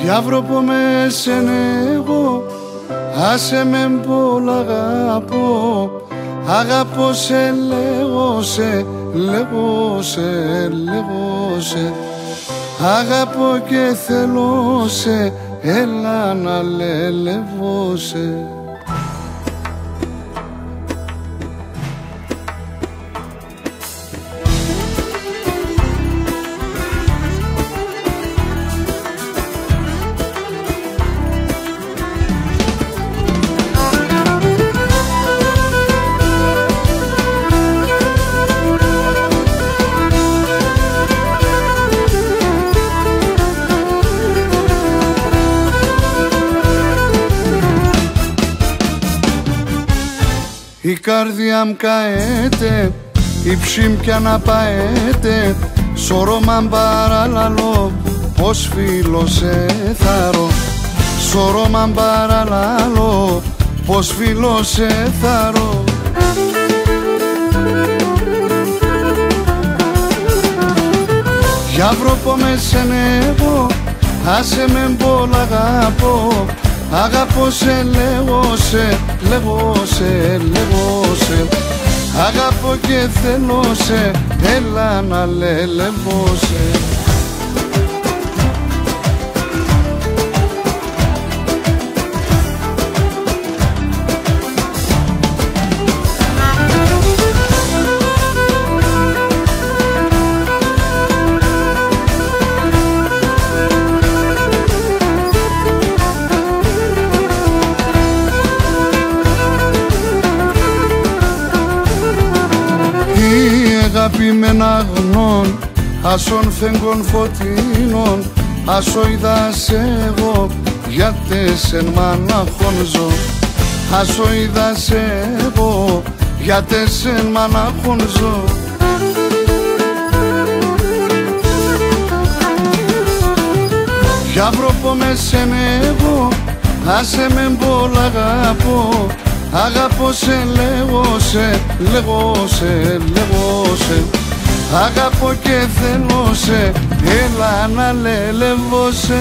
Γιαύροπο με σενεγώ, άσε με μπολ αγαπώ. Αγαπώ σε, λέγω σε, λέγω σε, λέγω σε. Αγαπώ και θέλω σε, έλα να λελεύω σε. Η καρδιά μου καέται, η ψήμ κι αναπαέται. Σώρωμαν παραλαλώ, πως φίλο σε θαρώ. Σώρωμαν παραλαλώ, πως φίλο σε θαρώ. Γιαύροπο με σενεύω, άσε με μπολ αγαπώ. Αγαπώ σε, λέγω σε, λέγω σε, λέγω σε. Αγαπώ και θέλω σε, έλα να λελεύω σε. Αγαπημένα γνών, ασον φέγγων φωτίνων. Ασο είδα σε εγώ, γιατί σε μαναχόν ζω. Ασο είδα σε εγώ, γιατί σε μαναχόν ζω. Γιαύροπο με σενεύω, άσε με μπολ αγαπώ. Αγαπώ σε, λέγω σε, λέγω σε, λέγω σε. Αγαπώ και θέλω σε, έλα να λελεύω σε.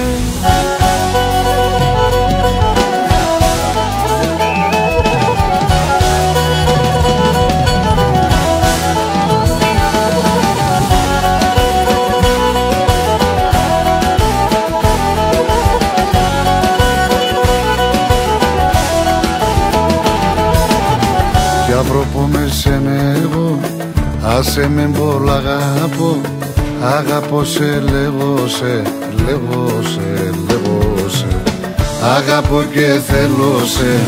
Γιαύροπο με σενεύω, άσε με μπολ αγαπώ. Αγαπώ σε, λέγω σε, λέγω σε, λέγω σε. Αγαπώ και θέλω σε.